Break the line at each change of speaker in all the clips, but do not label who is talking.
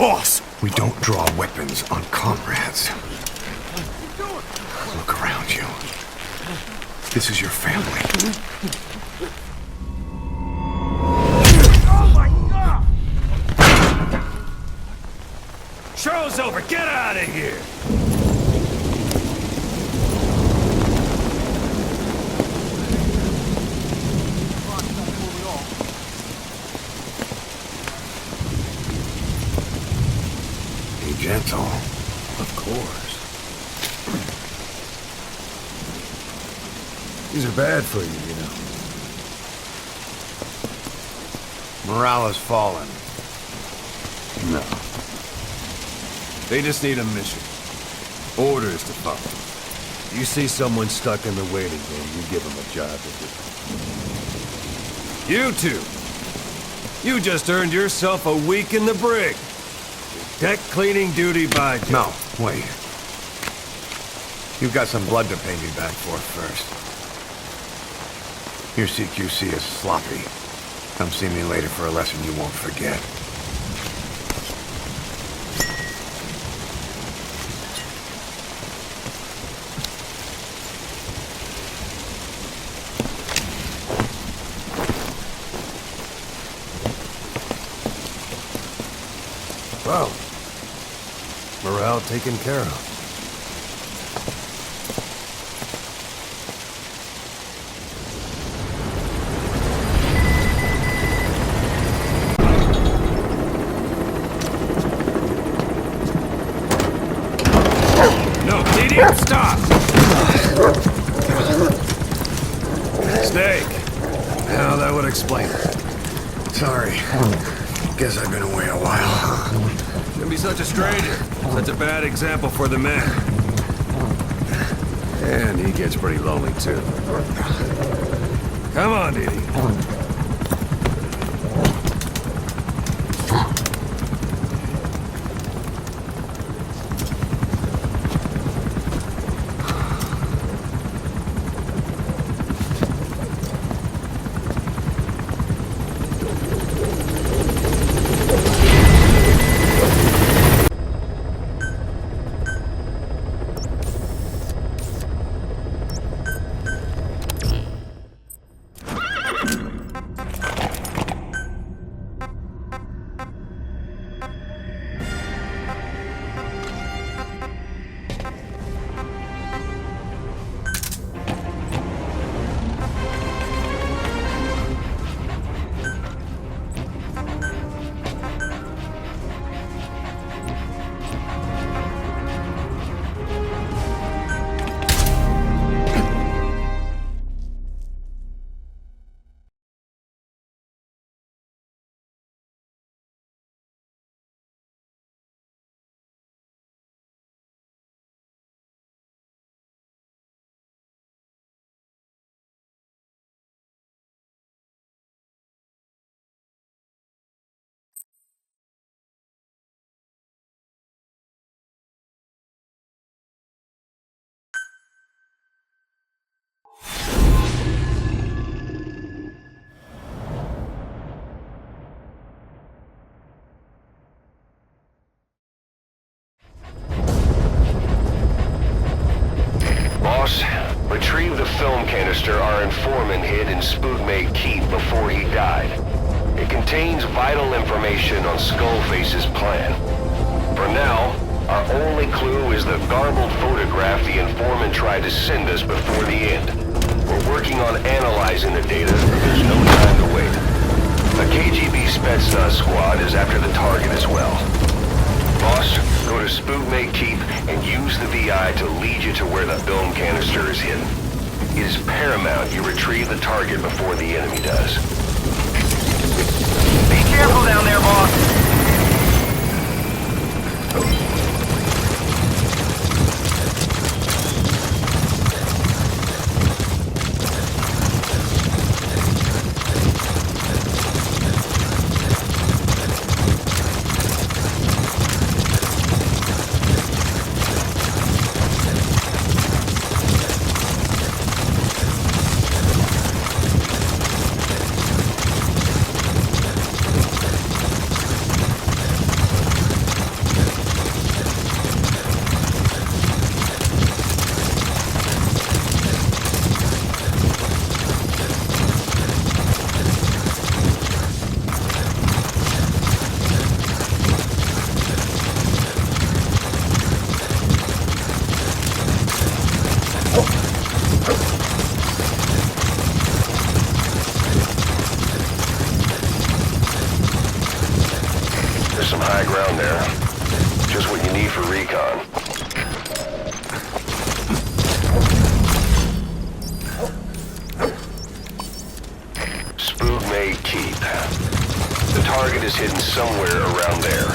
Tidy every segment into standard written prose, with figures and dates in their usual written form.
Boss!
We don't draw weapons on comrades. Look around you. This is your family.
Oh my God! Show's over! Get out of here!
Be gentle.
Of course. These are bad for you, you know.
Morale has fallen.
No. They just need a mission. Orders to follow. You see someone stuck in the waiting room, you give them a job to do. You two! You just earned yourself a week in the brig. Deck cleaning duty by...
No, wait. You've got some blood to pay me back for first. Your CQC is sloppy. Come see me later for a lesson you won't forget.
Well, morale taken care of.
No, idiot, stop!
Steak. Now that would explain it.
Sorry. Guess I've been away a while.
Shouldn't be such a stranger. Such a bad example for the man. And he gets pretty lonely, too. Come on, Didi.
Boss, retrieve the film canister our informant hid in Spookmate Keep before he died. It contains vital information on Skullface's plan. For now, our only clue is the garbled photograph the informant tried to send us before the end. We're working on analyzing the data, but there's no time to wait. A KGB Spetsnaz squad is after the target as well. Boss, go to Spookmate Keep and use the VI to lead you to where the film canister is hidden. It is paramount you retrieve the target before the enemy does.
Be careful down there, boss!
There's some high ground there. Just what you need for recon. Spook May Keep. The target is hidden somewhere around there.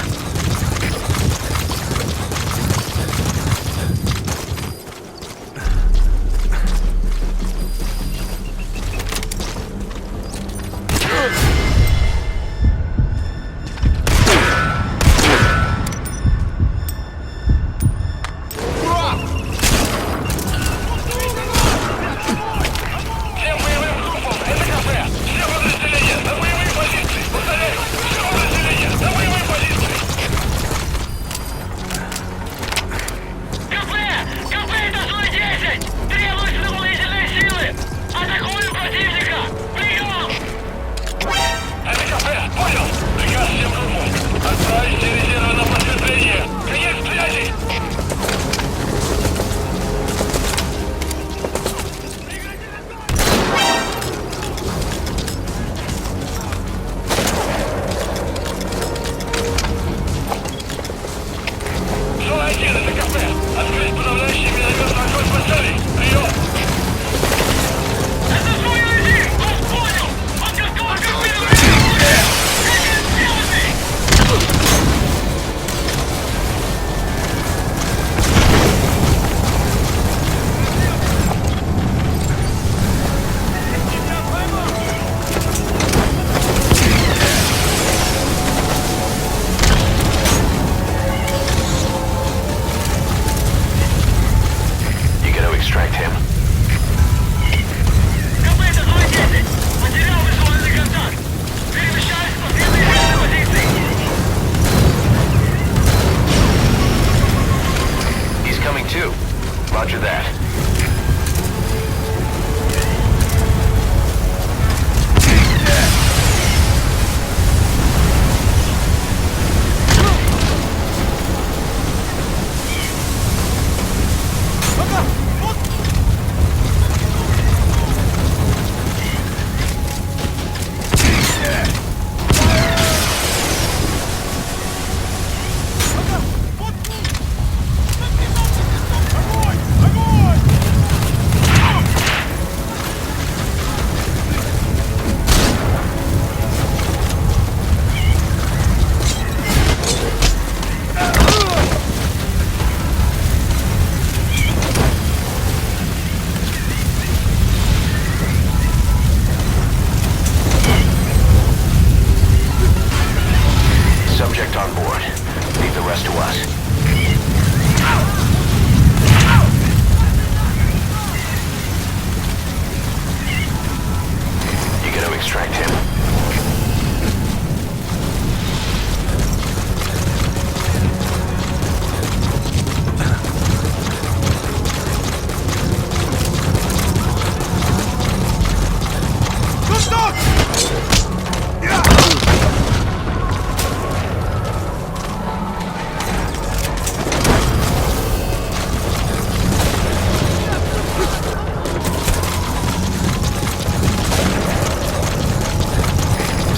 Roger that. Subject on board. Leave the rest to us. You gonna extract him?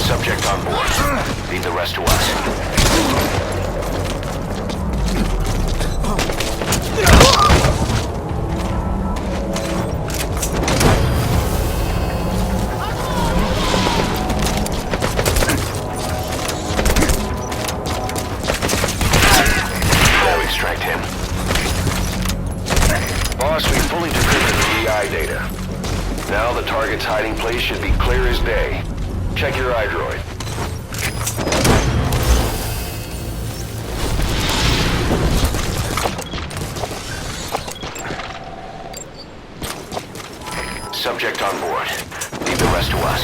Subject on board. Leave the rest to us. Now extract him. Boss, we fully decrypted the EI data. Now the target's hiding place should be clear as day. Check your iDroid. Subject on board. Leave the rest to us.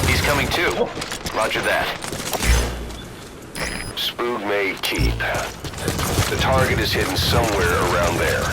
He's coming too. Roger that. Spook May Keep. The target is hidden somewhere around there.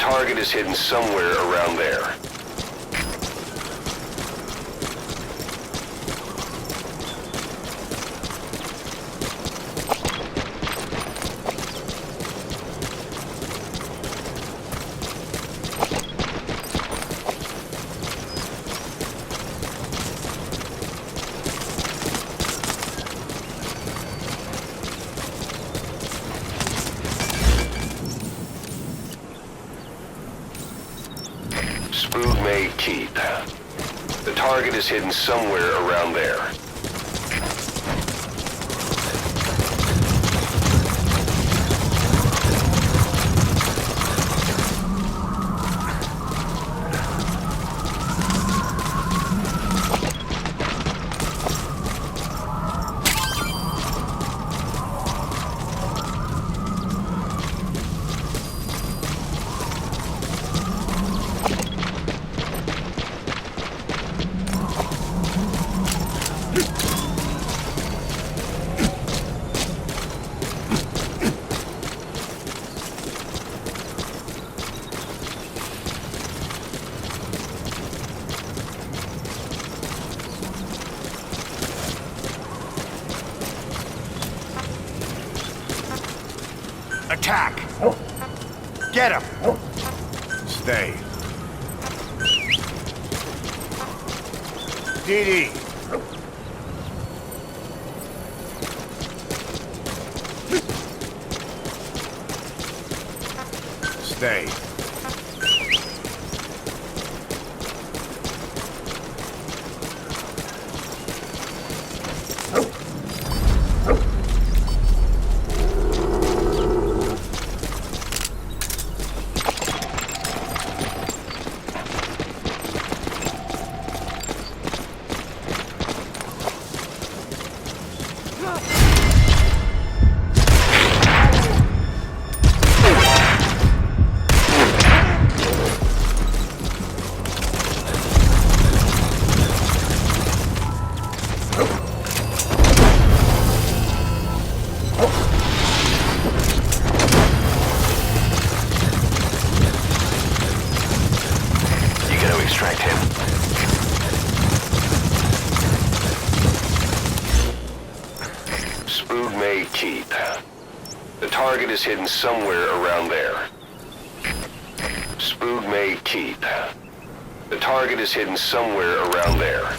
target is hidden somewhere around there. Spoog May Keep. The target is hidden somewhere around there.
Attack! Get him! Stay. DD! Stay.
Extract him. Spoog May Keep. The target is hidden somewhere around there. Spoog May Keep. The target is hidden somewhere around there.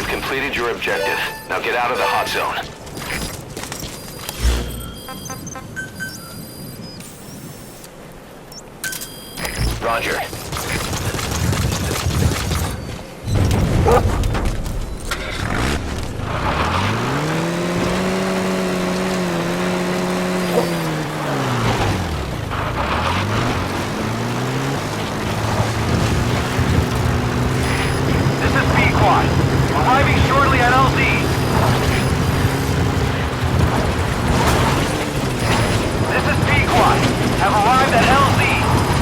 Completed your objective. Now get out of the hot zone. Roger.
This is P-Quad. Arriving shortly at LZ. This is P-Quad. Have arrived at LZ.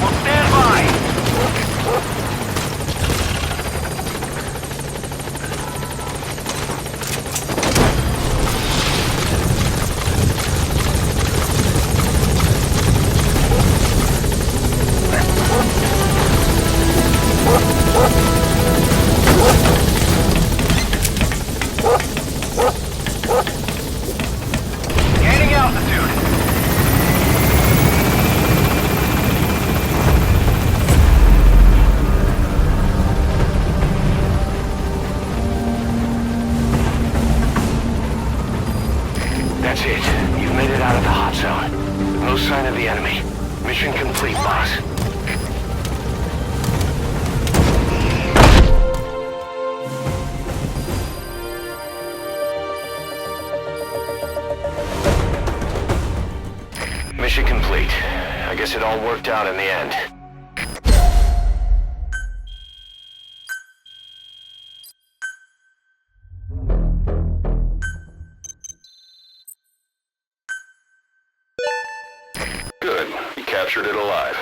Will stand by.
out of the hot zone. No sign of the enemy. Mission complete, boss. Mission complete. I guess it all worked out in the end. Good. You captured it alive.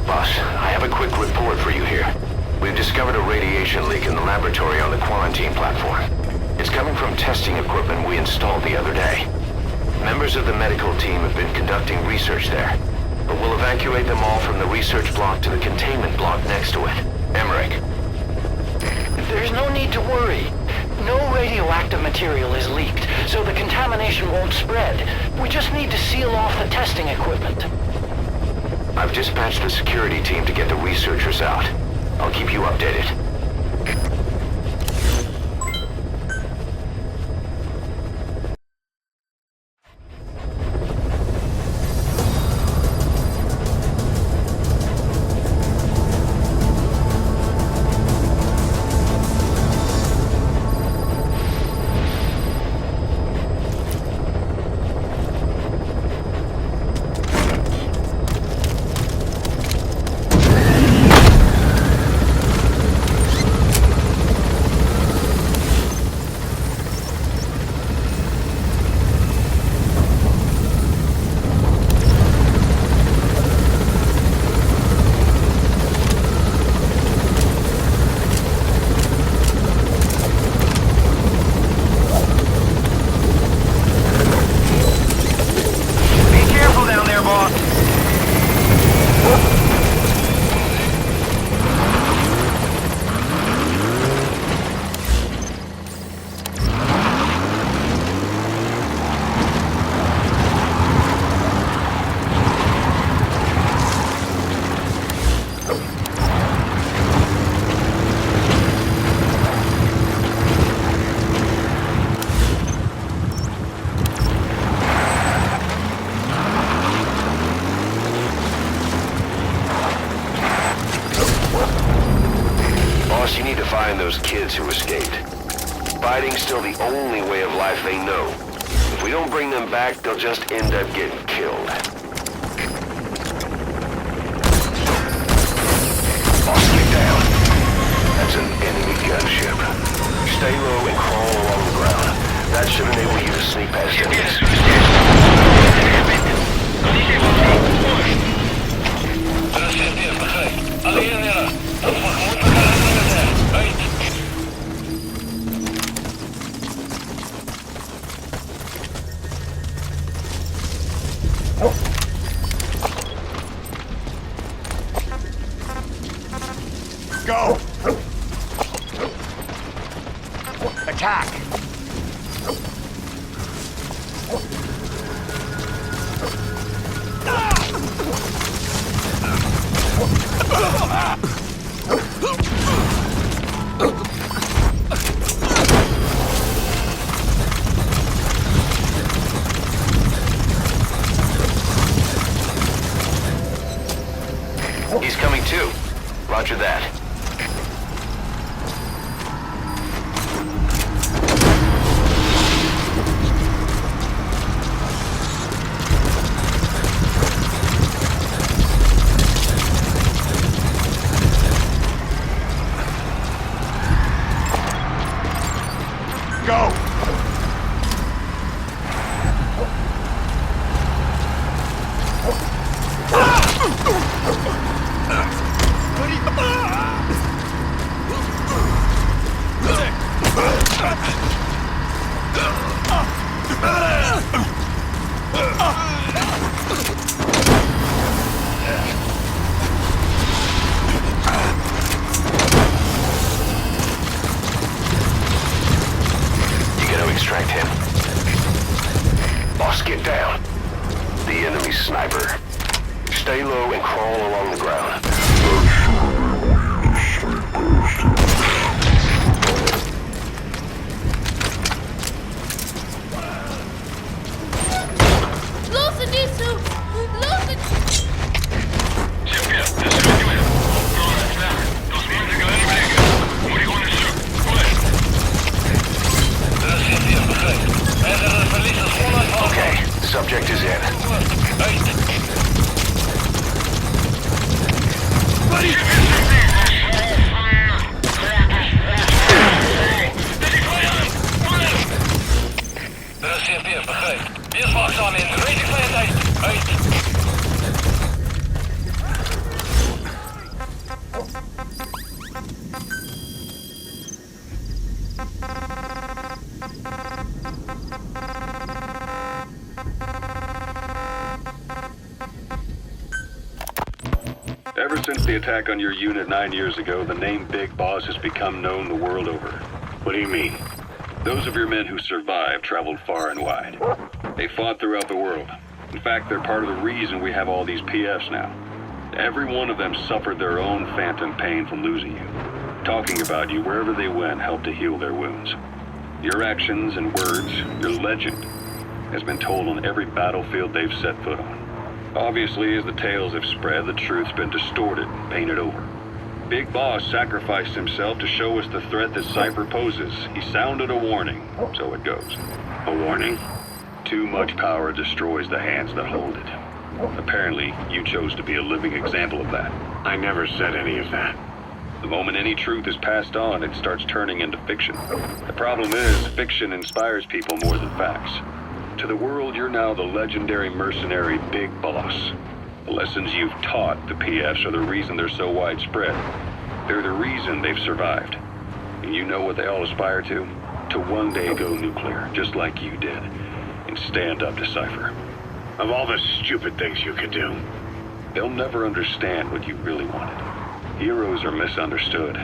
Boss, I have a quick report for you here. We've discovered a radiation leak in the laboratory on the quarantine platform. It's coming from testing equipment we installed the other day. Members of the medical team have been conducting research there, but we'll evacuate them all from the research block to the containment block next to it. Emmerich.
There's no need to worry. No radioactive material is leaked, so the contamination won't spread. We just need to seal off the testing equipment.
I've dispatched the security team to get the researchers out. I'll keep you updated. You need to find those kids who escaped. Fighting's still the only way of life they know. If we don't bring them back, they'll just end up getting killed. Boss, get down. That's an enemy gunship. Stay low and crawl along the ground. That should enable you to sneak past enemies.
Go!
Attack!
He's coming too. Roger that.
Go!
the enemy sniper. Stay low and crawl along the ground.
Loosen these suits! Loosen!
Okay, subject is in.
Ever since the attack on your unit 9 years ago, the name Big Boss has become known the world over. What do you mean? Those of your men who survived traveled far and wide. They fought throughout the world. In fact, they're part of the reason we have all these PFs now. Every one of them suffered their own phantom pain from losing you. Talking about you wherever they went helped to heal their wounds. Your actions and words, your legend, has been told on every battlefield they've set foot on. Obviously, as the tales have spread, the truth's been distorted and painted over. Big Boss sacrificed himself to show us the threat that Cypher poses. He sounded a warning, so it goes. A warning? Too much power destroys the hands that hold it. Apparently, you chose to be a living example of that. I never said any of that. The moment any truth is passed on, it starts turning into fiction. The problem is, fiction inspires people more than facts. To the world, you're now the legendary mercenary Big Boss. The lessons you've taught the PFs are the reason they're so widespread. They're the reason they've survived. And you know what they all aspire to? To one day go nuclear, just like you did, and stand up to Cypher. Of all the stupid things you could do, they'll never understand what you really wanted. Heroes are misunderstood.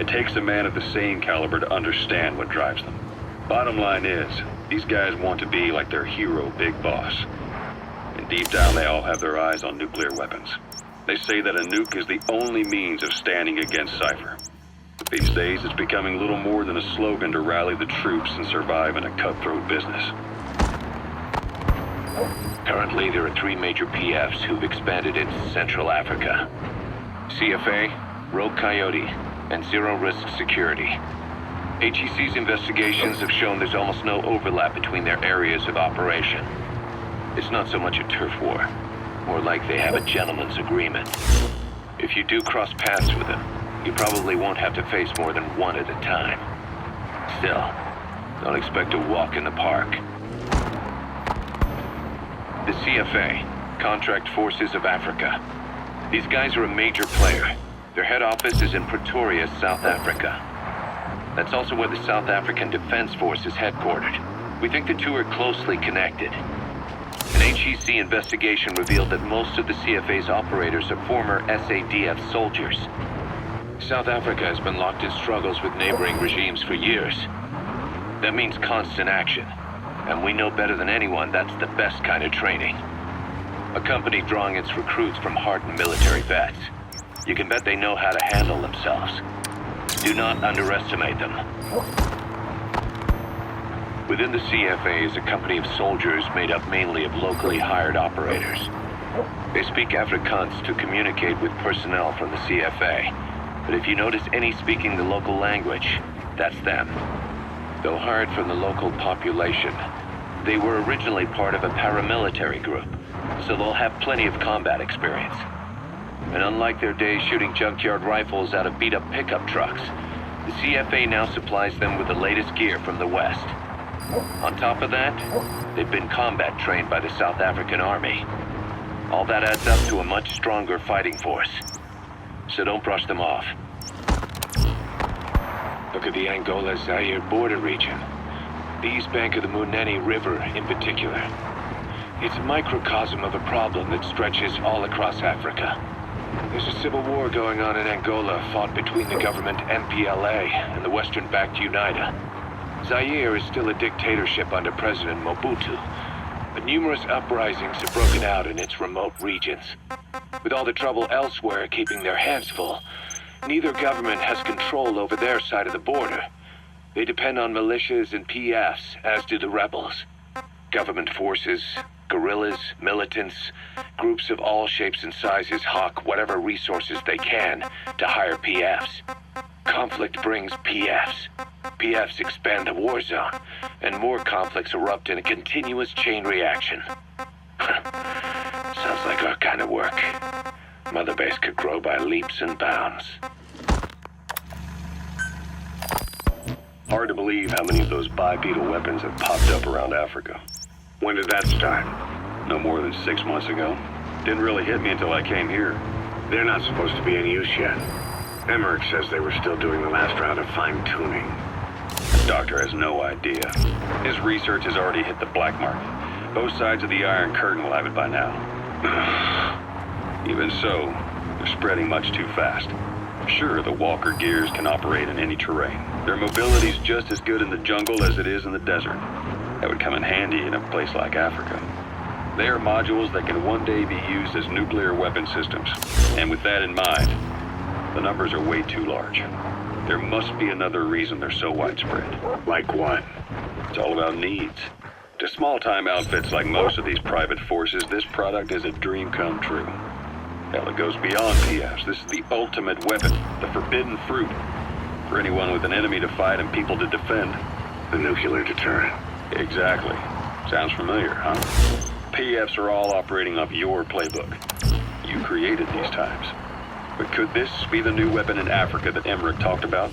It takes a man of the same caliber to understand what drives them. Bottom line is, these guys want to be like their hero, Big Boss. And deep down, they all have their eyes on nuclear weapons. They say that a nuke is the only means of standing against Cypher. But these days, it's becoming little more than a slogan to rally the troops and survive in a cutthroat business.
Currently, there are 3 major PFs who've expanded into Central Africa. CFA, Rogue Coyote, and Zero Risk Security. HEC's investigations have shown there's almost no overlap between their areas of operation. It's not so much a turf war, more like they have a gentleman's agreement. If you do cross paths with them, you probably won't have to face more than one at a time. Still, don't expect a walk in the park. The CFA, Contract Forces of Africa. These guys are a major player. Their head office is in Pretoria, South Africa. That's also where the South African Defense Force is headquartered. We think the two are closely connected. An HEC investigation revealed that most of the CFA's operators are former SADF soldiers. South Africa has been locked in struggles with neighboring regimes for years. That means constant action. And we know better than anyone that's the best kind of training. A company drawing its recruits from hardened military vets. You can bet they know how to handle themselves. Do not underestimate them. Within the CFA is a company of soldiers made up mainly of locally hired operators. They speak Afrikaans to communicate with personnel from the CFA. But if you notice any speaking the local language, that's them. Though hired from the local population, they were originally part of a paramilitary group, so they'll have plenty of combat experience. And unlike their days shooting junkyard rifles out of beat-up pickup trucks, the CFA now supplies them with the latest gear from the West. On top of that, they've been combat trained by the South African Army. All that adds up to a much stronger fighting force. So don't brush them off. Look at the Angola-Zaire border region. The east bank of the Munene River in particular. It's a microcosm of a problem that stretches all across Africa. There's a civil war going on in Angola fought between the government MPLA and the Western-backed UNITA. Zaire is still a dictatorship under President Mobutu, but
but numerous uprisings have broken out in its remote regions. With all the trouble elsewhere keeping their hands full, neither government has control over their side of the border. They depend on militias and PFs, as do the rebels. Government forces, guerrillas, militants, groups of all shapes and sizes hawk whatever resources they can to hire PFs. Conflict brings PFs. PFs expand the war zone, and more conflicts erupt in a continuous chain reaction. Sounds like our kind of work. Mother Base could grow by leaps and bounds.
Hard to believe how many of those bipedal weapons have popped up around Africa. When did that start? No more than 6 months ago. Didn't really hit me until I came here. They're not supposed to be in use yet. Emmerich says they were still doing the last round of fine-tuning. The doctor has no idea. His research has already hit the black market. Both sides of the Iron Curtain will have it by now. Even so, they're spreading much too fast. Sure, the Walker gears can operate in any terrain. Their mobility's just as good in the jungle as it is in the desert. That would come in handy in a place like Africa. They are modules that can one day be used as nuclear weapon systems. And with that in mind, the numbers are way too large. There must be another reason they're so widespread.
Like what?
It's all about needs. To small-time outfits like most of these private forces, this product is a dream come true. Hell, it goes beyond PFs. This is the ultimate weapon, the forbidden fruit. For anyone with an enemy to fight and people to defend.
The nuclear deterrent.
Exactly. Sounds familiar, huh? PFs are all operating off your playbook. You created these times. But could this be the new weapon in Africa that Emmerich talked about?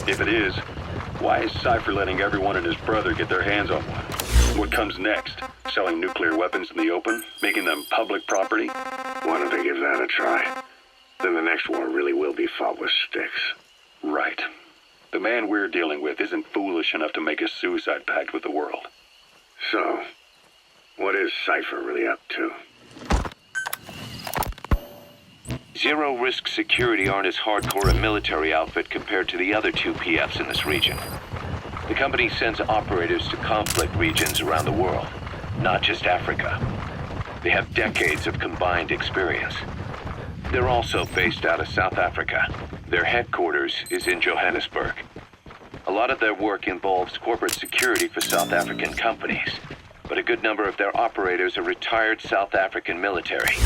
If it is, why is Cypher letting everyone and his brother get their hands on one? What comes next? Selling nuclear weapons in the open? Making them public property?
Why don't they give that a try? Then the next war really will be fought with sticks.
Right. The man we're dealing with isn't foolish enough to make a suicide pact with the world.
So, what is Cypher really up to?
Zero-risk security aren't as hardcore a military outfit compared to the other two PFs in this region. The company sends operators to conflict regions around the world, not just Africa. They have decades of combined experience. They're also based out of South Africa. Their headquarters is in Johannesburg. A lot of their work involves corporate security for South African companies, but a good number of their operators are retired South African military.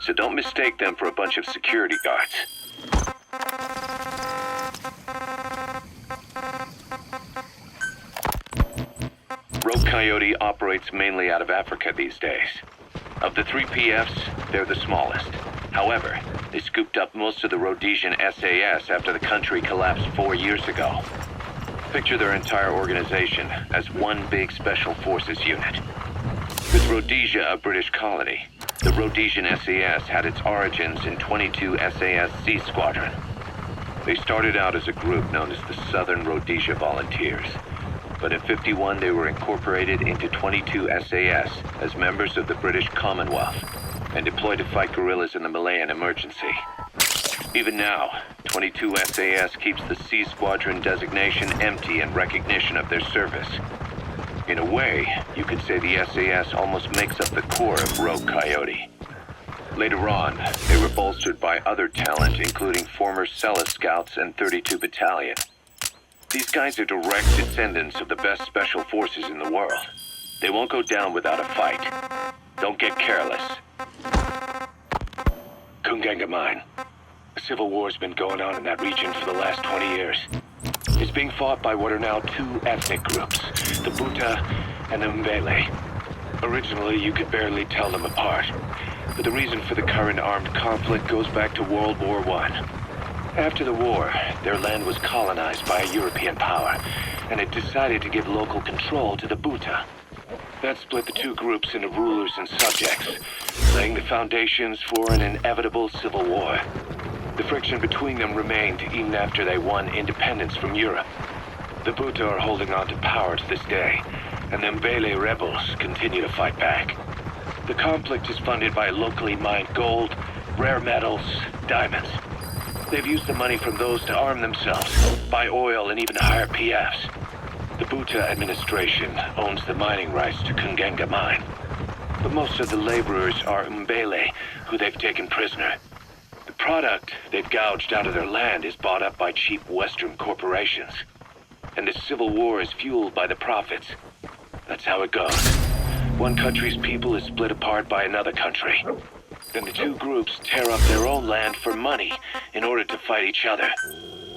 So don't mistake them for a bunch of security guards. Rogue Coyote operates mainly out of Africa these days. Of the three PFs, they're the smallest. However, they scooped up most of the Rhodesian SAS after the country collapsed 4 years ago. Picture their entire organization as one big special forces unit. With Rhodesia a British colony, the Rhodesian SAS had its origins in 22 SAS Sea Squadron. They started out as a group known as the Southern Rhodesia Volunteers. But in '51 they were incorporated into 22 SAS as members of the British Commonwealth and deployed to fight guerrillas in the Malayan emergency. Even now, 22 SAS keeps the Sea Squadron designation empty in recognition of their service. In a way, you could say the SAS almost makes up the core of Rogue Coyote. Later on, they were bolstered by other talent, including former Cella Scouts and 32 Battalion. These guys are direct descendants of the best special forces in the world. They won't go down without a fight. Don't get careless. Kungangamine. A civil war's been going on in that region for the last 20 years. It's being fought by what are now two ethnic groups, the Buta and the Mbele. Originally, you could barely tell them apart, but the reason for the current armed conflict goes back to World War I. After the war, their land was colonized by a European power, and it decided to give local control to the Buta. That split the two groups into rulers and subjects, laying the foundations for an inevitable civil war. The friction between them remained even after they won independence from Europe. The Buta are holding on to power to this day, and the Mbele rebels continue to fight back. The conflict is funded by locally mined gold, rare metals, diamonds. They've used the money from those to arm themselves, buy oil, and even hire PFs. The
Buta administration owns the mining rights to Kungenga mine. But most of the laborers are Mbele, who they've taken prisoner. The product they've gouged out of their land is bought up by cheap Western corporations. And the civil war is fueled by the profits. That's how it goes. One country's people is split apart by another country. Then the two groups tear up their own land for money in order to fight each other.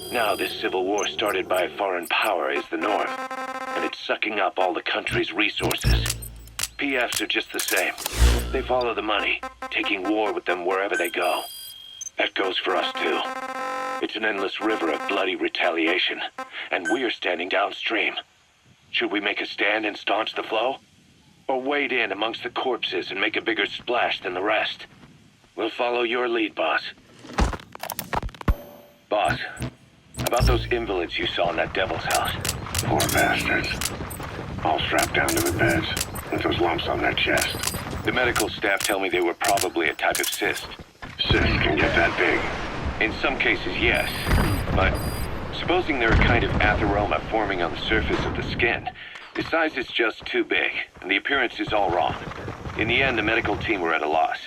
Now this civil war started by a foreign power is the norm, and it's sucking up all the country's resources. PFs are just the same. They follow the money, taking war with them wherever they go. That goes for us too. It's an endless river of bloody retaliation, and we're standing downstream. Should we make a stand and staunch the flow? Or wade in amongst the corpses and make a bigger splash than the rest? We'll follow your lead, boss. Boss, about those invalids you saw in that devil's house.
Poor bastards. All strapped down to the beds, with those lumps on their chest.
The medical staff tell me they were probably a type of cyst.
Cysts can get that big.
In some cases, yes. But supposing they're a kind of atheroma forming on the surface of the skin, the size is just too big, and the appearance is all wrong. In the end, the medical team were at a loss.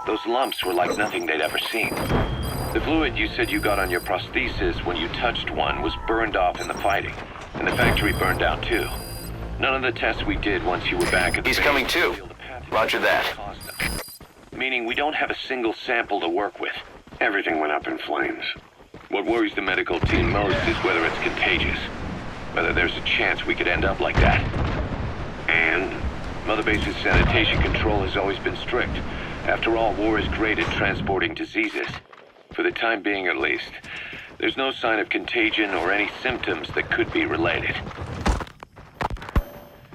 Those lumps were like nothing they'd ever seen. The fluid you said you got on your prosthesis when you touched one was burned off in the fighting, and the factory burned down too. None of the tests we did once you were back at the
He's
base
coming too.
revealed the pathogen
Roger that.
caused them. Meaning we don't have a single sample to work with.
Everything went up in flames.
What worries the medical team most is whether it's contagious. Whether there's a chance we could end up like that.
And?
Mother Base's sanitation control has always been strict. After all, war is great at transporting diseases. For the time being, at least. There's no sign of contagion or any symptoms that could be related.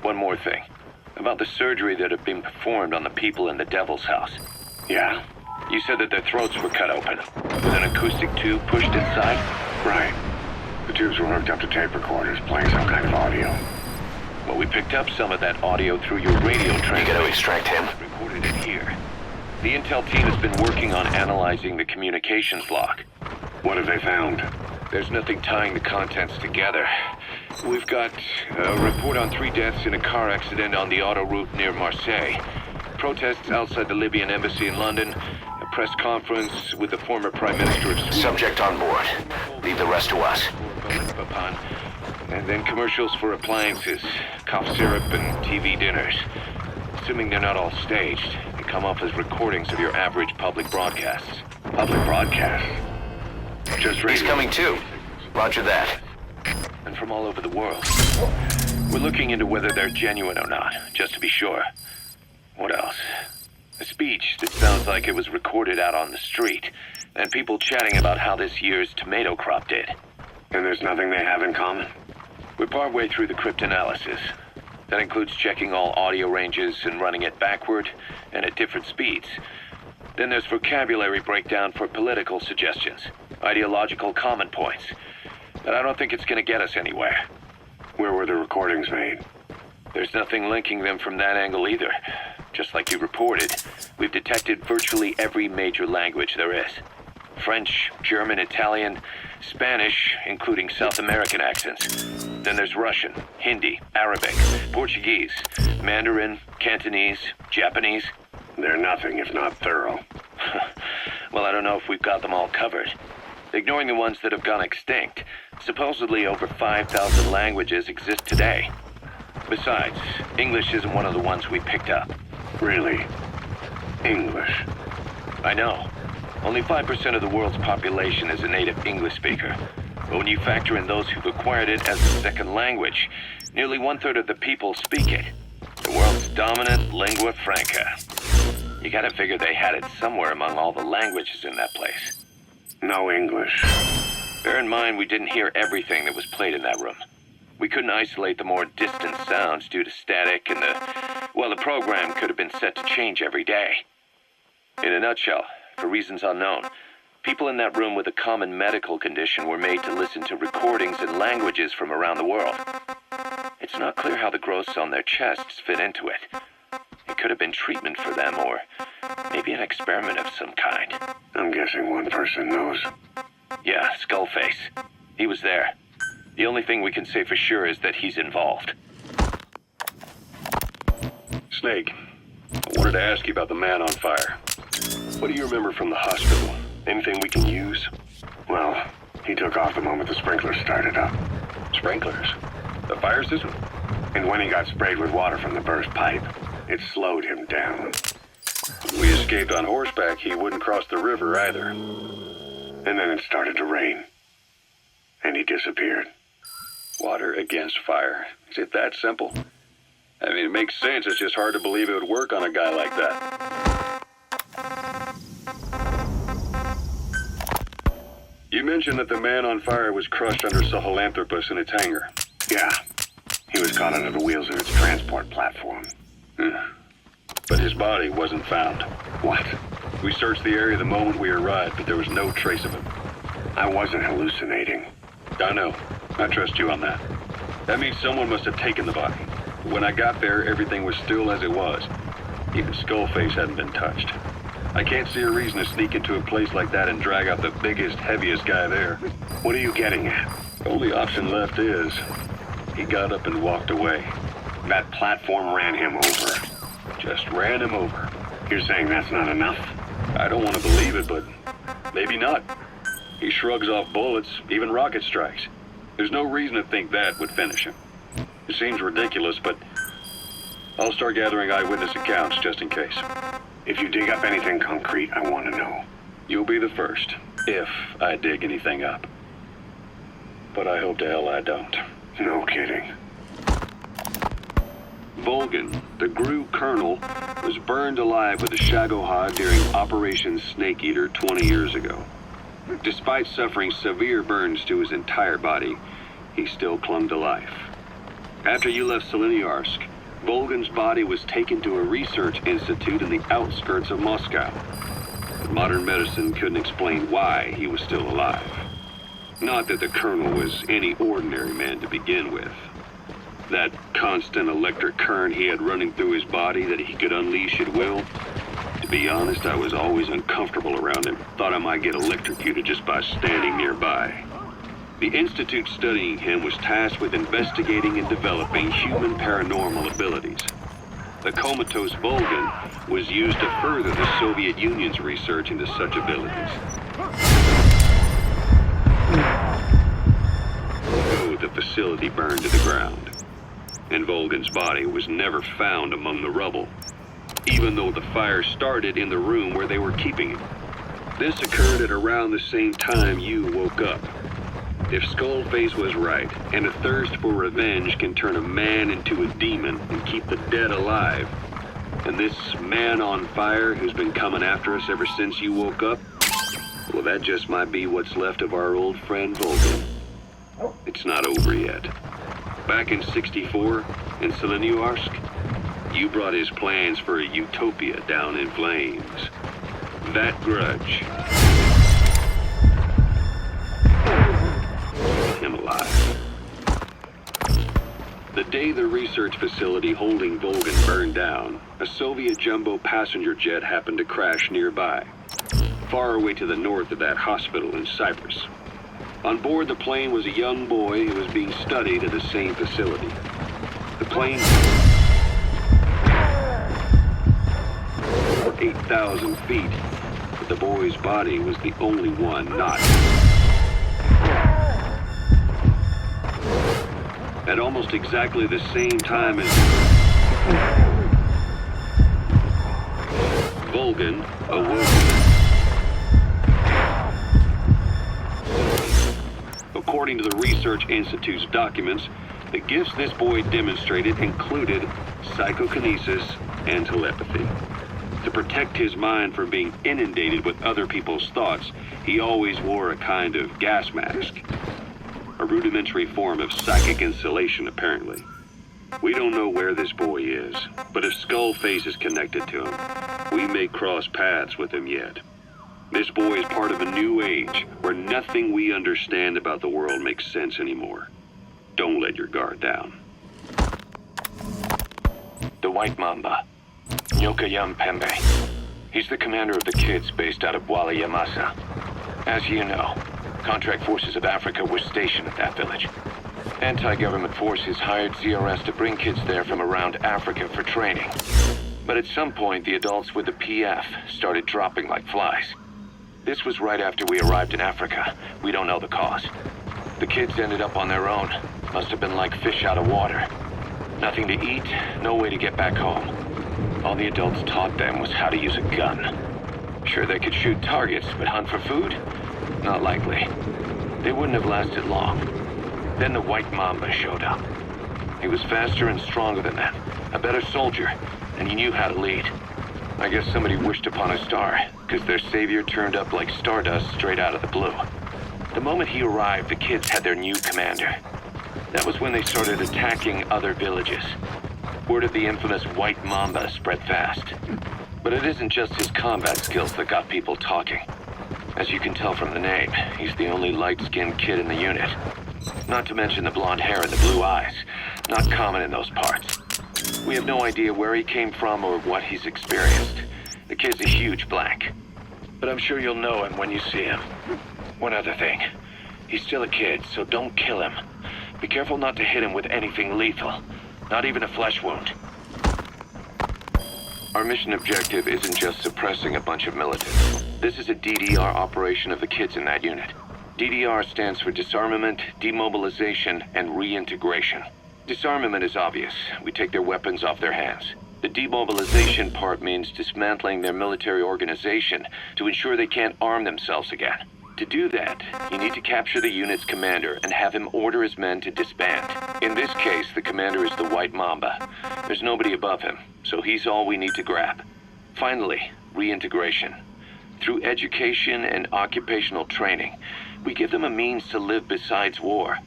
One more thing. About the surgery that had been performed on the people in the Devil's House.
Yeah,
You said that their throats were cut open, with an acoustic tube pushed inside?
right. The tubes were hooked up to tape recorders, playing some kind of audio.
Well, we picked up some of that audio through your radio
You
transmitter.
gotta extract him.
Recorded it here. The intel team has been working on analyzing the communications log.
What have they found?
There's nothing tying the contents together. We've got a report on 3 deaths in a car accident on the autoroute near Marseille. Protests outside the Libyan embassy in London. A press conference with the former Prime Minister of Sweden.
Subject on board. Leave the rest to us.
And then commercials for appliances, cough syrup, and TV dinners. Assuming they're not all staged, they come off as recordings of your average public broadcasts.
Public broadcast. Just radio.
He's coming too. Roger that.
And from all over the world. We're looking into whether they're genuine or not, just to be sure. What else? A speech that sounds like it was recorded out on the street, and people chatting about how this year's tomato crop did.
And there's nothing they have in common?
We're partway through the cryptanalysis. That includes checking all audio ranges and running it backward and at different speeds. Then there's vocabulary breakdown for political suggestions, ideological comment points. But I don't think it's going to get us anywhere.
Where were the recordings made?
There's nothing linking them from that angle either. Just like you reported, we've detected virtually every major language there is. French, German, Italian, Spanish, including South American accents. Then there's Russian, Hindi, Arabic, Portuguese, Mandarin, Cantonese, Japanese.
They're nothing if not thorough.
Well, I don't know if we've got them all covered. Ignoring the ones that have gone extinct, supposedly over 5,000 languages exist today. Besides, English isn't one of the ones we picked up.
Really? English?
I know. Only 5% of the world's population is a native English speaker. But when you factor in those who've acquired it as a second language, nearly 1/3 of the people speak it. The world's dominant lingua franca. You gotta figure they had it somewhere among all the languages in that place.
No English.
Bear in mind, we didn't hear everything that was played in that room. We couldn't isolate the more distant sounds due to static, and the program could have been set to change every day. In a nutshell, for reasons unknown, people in that room with a common medical condition were made to listen to recordings in languages from around the world. It's not clear how the growths on their chests fit into it. It could have been treatment for them, or maybe an experiment of some kind.
I'm guessing one person knows.
Yeah, Skullface. He was there.
The only thing we can say for sure is that he's involved. Snake, I wanted to ask you about the man on fire. What do you remember from the hospital? Anything we can use?
Well, he took off the moment the sprinklers started up.
Sprinklers? The fire system?
And when he got sprayed with water from the burst pipe, it slowed him down.
When we escaped on horseback, he wouldn't cross the river either.
And then it started to rain. And he disappeared.
Water against fire. Is it that simple? I mean, it makes sense. It's just hard to believe it would work on a guy like that. You mentioned that the man on fire was crushed under Sahelanthropus in its hangar.
Yeah. He was caught under the wheels of its transport platform.
But his body wasn't found.
What?
We searched the area the moment we arrived, but there was no trace of him.
I wasn't hallucinating.
I know. I trust you on that. That means someone must have taken the body. When I got there, everything was still as it was. Even Skullface hadn't been touched. I can't see a reason to sneak into a place like that and drag out the biggest, heaviest guy there.
What are you getting at?
The only option left is... he got up and walked away.
That platform ran him over.
Just ran him over.
You're saying that's not enough?
I don't want to believe it, but maybe not. He shrugs off bullets, even rocket strikes. There's no reason to think that would finish him. It seems ridiculous, but I'll start gathering eyewitness accounts just in case.
If you dig up anything concrete, I want to know.
You'll be the first, if I dig anything up. But I hope to hell I don't.
No kidding.
Volgan, the GRU colonel, was burned alive with a Shagohod during Operation Snake Eater 20 years ago. Despite suffering severe burns to his entire body, he still clung to life. After you left Seleniarsk, Volgan's body was taken to a research institute in the outskirts of Moscow. But modern medicine couldn't explain why he was still alive. Not that the colonel was any ordinary man to begin with. That constant electric current he had running through his body that he could unleash at will. To be honest, I was always uncomfortable around him. Thought I might get electrocuted just by standing nearby. The institute studying him was tasked with investigating and developing human paranormal abilities. The comatose Volgan was used to further the Soviet Union's research into such abilities. So the facility burned to the ground, and Volgan's body was never found among the rubble, even though the fire started in the room where they were keeping him. This occurred at around the same time you woke up. If Skullface was right, and a thirst for revenge can turn a man into a demon and keep the dead alive, and this man on fire who's been coming after us ever since you woke up, well, that just might be what's left of our old friend Volgan. It's not over yet. Back in '64, in Seleniarsk, you brought his plans for a utopia down in flames. That grudge... him alive. The day the research facility holding Volgan burned down, a Soviet jumbo passenger jet happened to crash nearby, far away to the north of that hospital in Cyprus. On board the plane was a young boy who was being studied at the same facility. The plane... 8,000 feet, but the boy's body was the only one not... At almost exactly the same time as Volgan awoke. According to the Research Institute's documents, the gifts this boy demonstrated included psychokinesis and telepathy. To protect his mind from being inundated with other people's thoughts, he always wore a kind of gas mask. A rudimentary form of psychic insulation, apparently. We don't know where this boy is, but if Skullface is connected to him, we may cross paths with him yet. This boy is part of a new age, where nothing we understand about the world makes sense anymore. Don't let your guard down.
The White Mamba, Nyokayam Pembe. He's the commander of the kids based out of Wali Yamasa. As you know, contract forces of Africa were stationed at that village. Anti-government forces hired CRS to bring kids there from around Africa for training. But at some point, the adults with the PF started dropping like flies. This was right after we arrived in Africa. We don't know the cause. The kids ended up on their own. Must have been like fish out of water. Nothing to eat, no way to get back home. All the adults taught them was how to use a gun. Sure, they could shoot targets, but hunt for food? Not likely. They wouldn't have lasted long. Then the White Mamba showed up. He was faster and stronger than them, a better soldier, and he knew how to lead. I guess somebody wished upon a star, because their savior turned up like stardust straight out of the blue. The moment he arrived, the kids had their new commander. That was when they started attacking other villages. Word of the infamous White Mamba spread fast. But it isn't just his combat skills that got people talking. As you can tell from the name, he's the only light-skinned kid in the unit. Not to mention the blonde hair and the blue eyes. Not common in those parts. We have no idea where he came from or what he's experienced. The kid's a huge blank. But I'm sure you'll know him when you see him. One other thing. He's still a kid, so don't kill him. Be careful not to hit him with anything lethal. Not even a flesh wound. Our mission objective isn't just suppressing a bunch of militants. This is a DDR operation of the kids in that unit. DDR stands for Disarmament, Demobilization, and Reintegration. Disarmament is obvious. We take their weapons off their hands. The demobilization part means dismantling their military organization to ensure they can't arm themselves again. To do that, you need to capture the unit's commander and have him order his men to disband. In this case, the commander is the White Mamba. There's nobody above him, so he's all we need to grab. Finally, reintegration. Through education and occupational training, we give them a means to live besides war.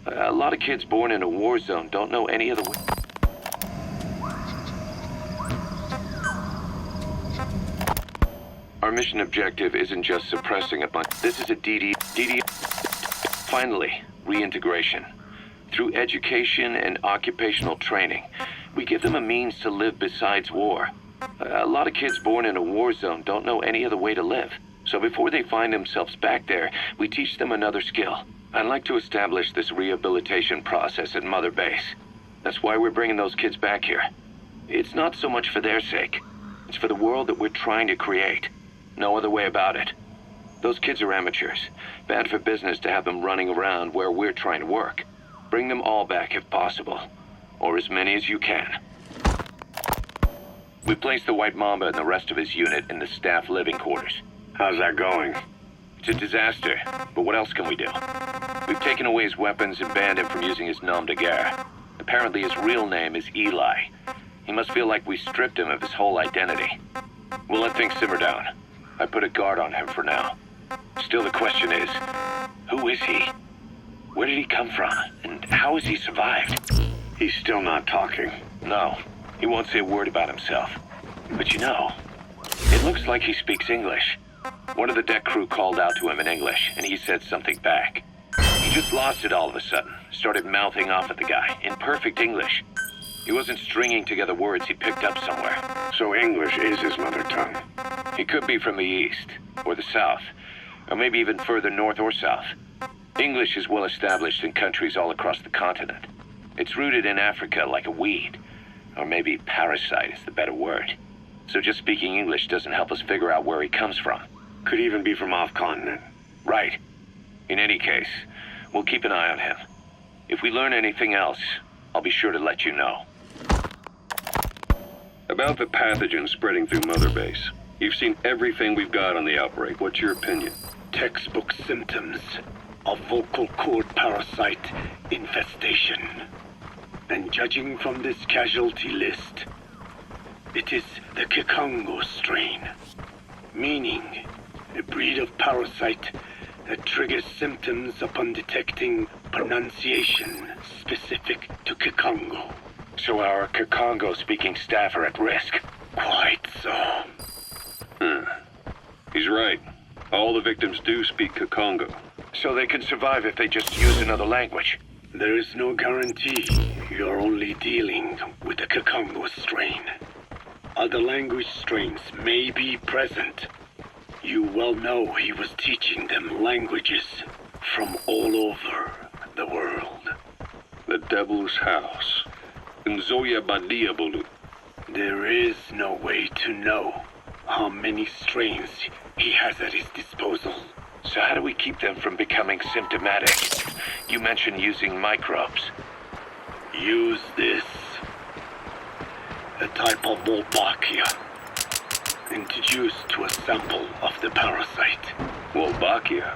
A lot of kids born in a war zone don't know any other way. Our mission objective isn't just suppressing a bunch. This is a DD. Finally, reintegration. Through education and occupational training, we give them a means to live besides war. A lot of kids born in a war zone don't know any other way to live. So before they find themselves back there, we teach them another skill. I'd like to establish this rehabilitation process at Mother Base. That's why we're bringing those kids back here. It's not so much for their sake. It's for the world that we're trying to create. No other way about it. Those kids are amateurs. Bad for business to have them running around where we're trying to work. Bring them all back if possible. Or as many as you can. We placed the White Mamba and the rest of his unit in the staff living quarters.
How's that going?
It's a disaster, but what else can we do? We've taken away his weapons and banned him from using his nom de guerre. Apparently his real name is Eli. He must feel like we stripped him of his whole identity. We'll let things simmer down. I put a guard on him for now. Still the question is, who is he? Where did he come from? And how has he survived?
He's still not talking.
No, he won't say a word about himself. But you know, it looks like he speaks English. One of the deck crew called out to him in English, and he said something back. He just lost it all of a sudden, started mouthing off at the guy, in perfect English. He wasn't stringing together words he picked up somewhere.
So English is his mother tongue.
He could be from the east, or the south, or maybe even further north or south. English is well established in countries all across the continent. It's rooted in Africa like a weed, or maybe parasite is the better word. So just speaking English doesn't help us figure out where he comes from.
Could even be from off-continent.
Right. In any case, we'll keep an eye on him. If we learn anything else, I'll be sure to let you know.
About the pathogen spreading through Mother Base. You've seen everything we've got on the outbreak. What's your opinion?
Textbook symptoms of vocal cord parasite infestation. And judging from this casualty list, it is the Kikongo strain, meaning a breed of parasite that triggers symptoms upon detecting pronunciation specific to Kikongo.
So our Kikongo-speaking staff are at risk.
Quite so.
He's right. All the victims do speak Kikongo.
So they can survive if they just use another language.
There is no guarantee. You're only dealing with the Kikongo strain. Other language strains may be present. You well know he was teaching them languages from all over the world.
The Devil's House. Nzoya Badiabulu.
There is no way to know how many strains he has at his disposal.
So how do we keep them from becoming symptomatic? You mentioned using microbes.
Use this. A type of Wolbachia. Introduced to a sample of the parasite.
Wolbachia.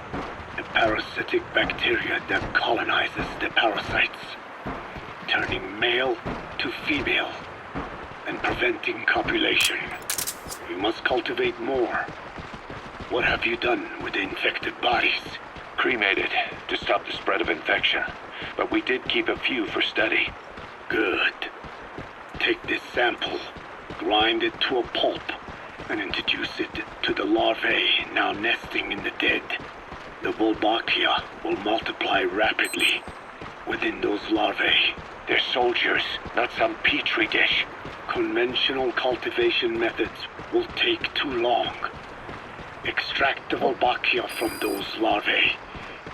A parasitic bacteria that colonizes the parasites, turning male to female and preventing copulation. We must cultivate more. What have you done with the infected bodies?
Cremated to stop the spread of infection. But we did keep a few for study.
Good. Take this sample, grind it to a pulp, and introduce it to the larvae now nesting in the dead. The Wolbachia will multiply rapidly within those larvae.
They're soldiers, not some petri dish.
Conventional cultivation methods will take too long. Extract the Wolbachia from those larvae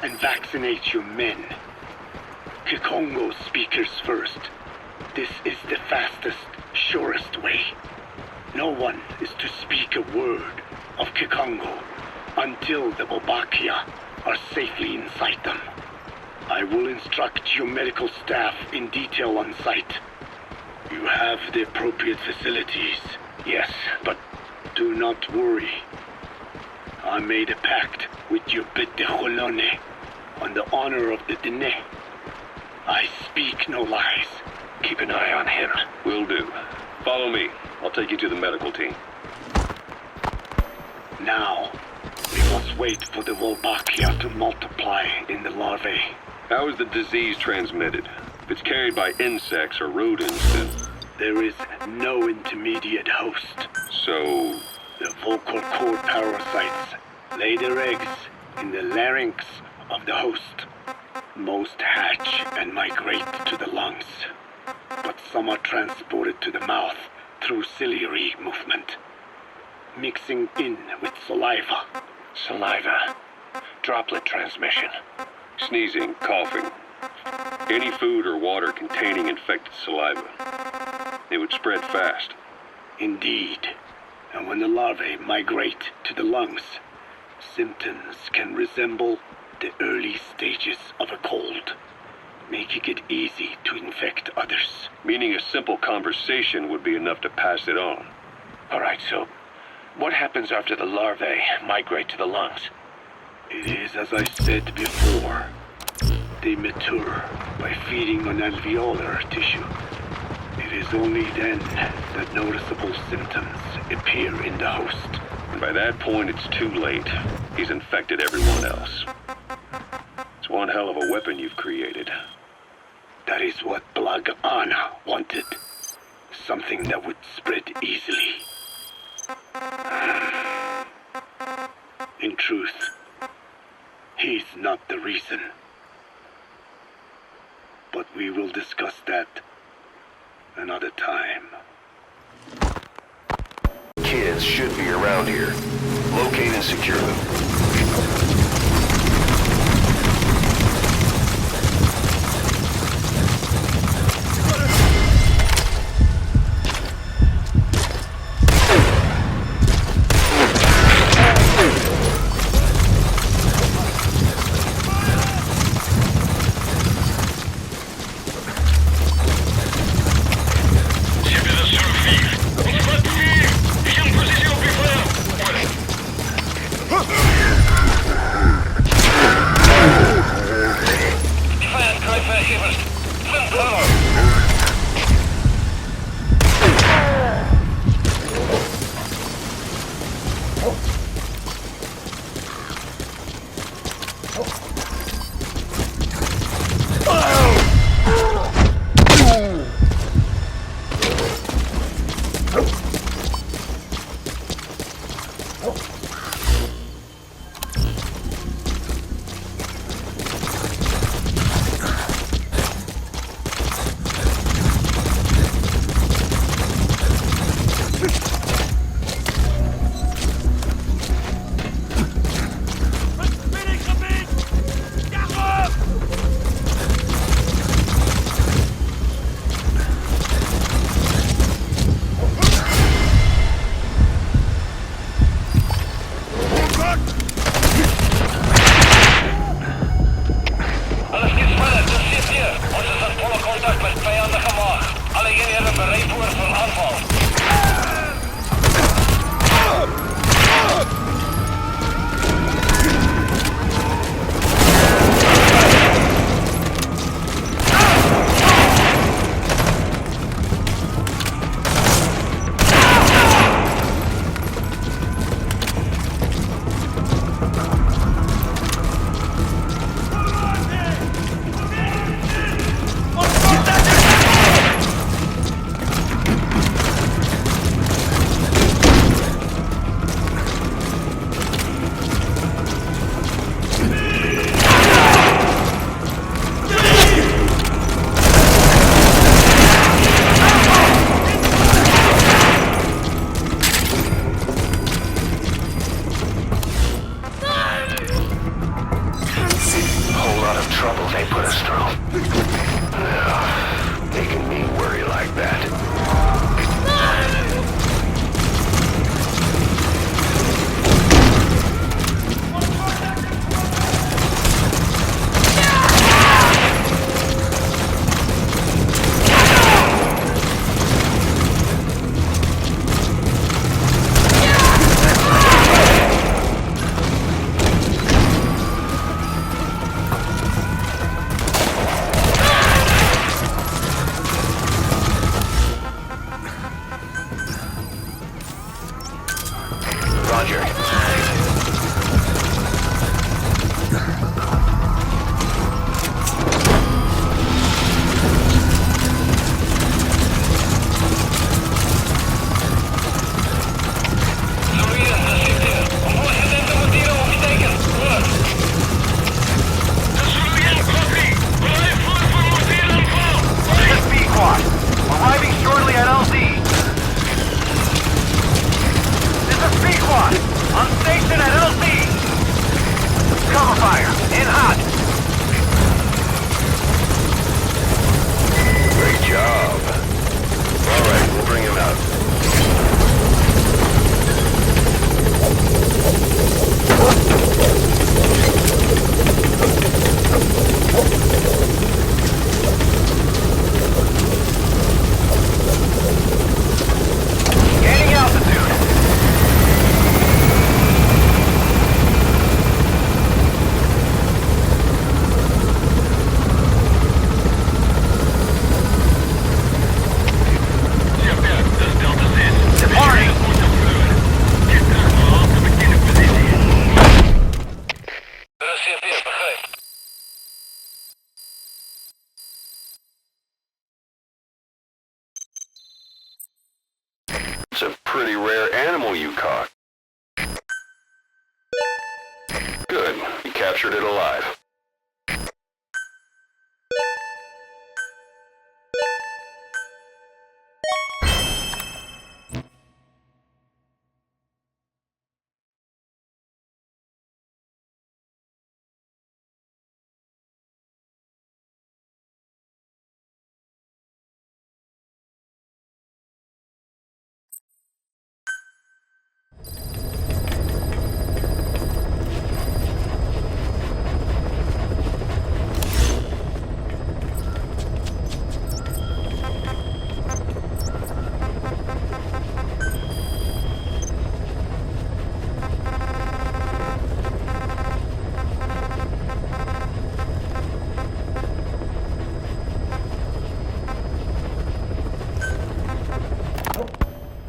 and vaccinate your men. Kikongo speakers first. This is the fastest, surest way. No one is to speak a word of Kikongo until the Wolbachia are safely inside them. I will instruct your medical staff in detail on site. You have the appropriate facilities.
Yes, but
do not worry. I made a pact with your bit de Holone on the honor of the Dene. I speak no lies.
keep an eye on him.
Will do. Follow me. I'll take you to the medical team.
Now, we must wait for the Wolbachia to multiply in the larvae.
How is the disease transmitted? If it's carried by insects or rodents, then...
There is no intermediate host.
So...
The vocal cord parasites lay their eggs in the larynx of the host. Most hatch and migrate to the lungs, but some are transported to the mouth through ciliary movement, mixing in with saliva.
Saliva. Droplet transmission.
Sneezing, coughing. Any food or water containing infected saliva. It would spread fast.
Indeed. And when the larvae migrate to the lungs, symptoms can resemble the early stages of a cold, making it easy to infect others.
Meaning a simple conversation would be enough to pass it on.
All right, so what happens after the larvae migrate to the lungs?
It is as I said before. They mature by feeding on alveolar tissue. It is only then that noticeable symptoms appear in the host.
And by that point, it's too late. He's infected everyone else. It's one hell of a weapon you've created.
That is what Blag Ana wanted. Something that would spread easily. In truth, he's not the reason. But we will discuss that another time.
Kids should be around here. Locate and secure them.
Roger. Arriving shortly at LZ. This is P-Quad. On station at LZ. Cover fire. In hot.
Great job. All right, we'll bring him out.
Gaining altitude. Departing.
It's a pretty rare animal you caught. Good. You captured it alive.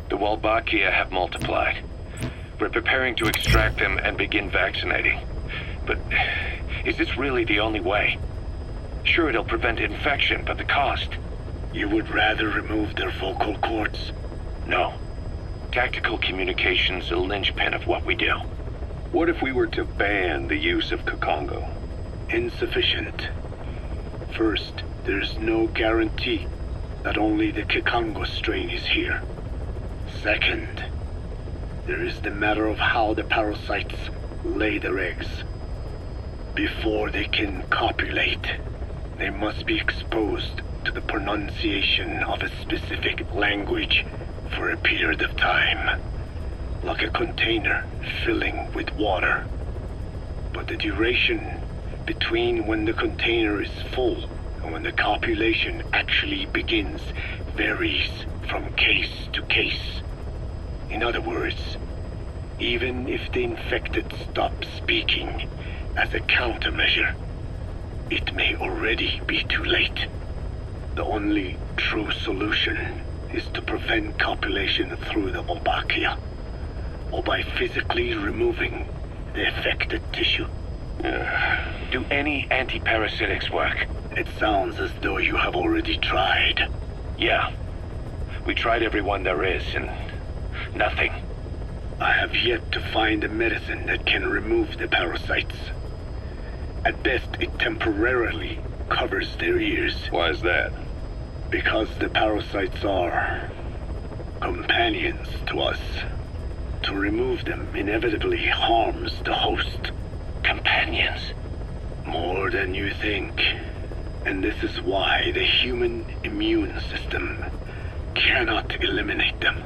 The Wolbachia have multiplied. We're preparing to extract them and begin vaccinating. But is this really the only way? Sure, it'll prevent infection, but the cost?
You would rather remove their vocal cords?
No. Tactical communication's a linchpin of what we do.
What if we were to ban the use of Kakongo?
Insufficient. First, there's no guarantee that only the Kikongo strain is here. Second, there is the matter of how the parasites lay their eggs. Before they can copulate, they must be exposed to the pronunciation of a specific language for a period of time, like a container filling with water. But the duration between when the container is full and when the copulation actually begins varies from case to case. In other words, even if the infected stop speaking as a countermeasure, it may already be too late. The only true solution is to prevent copulation through the Wolbachia, or by physically removing the affected tissue.
Do any antiparasitics work?
It sounds as though you have already tried.
Yeah. We tried every one there is, and nothing.
I have yet to find a medicine that can remove the parasites. At best, it temporarily covers their ears.
Why is that?
Because the parasites are companions to us. To remove them inevitably harms the host.
Companions?
More than you think. And this is why the human immune system cannot eliminate them.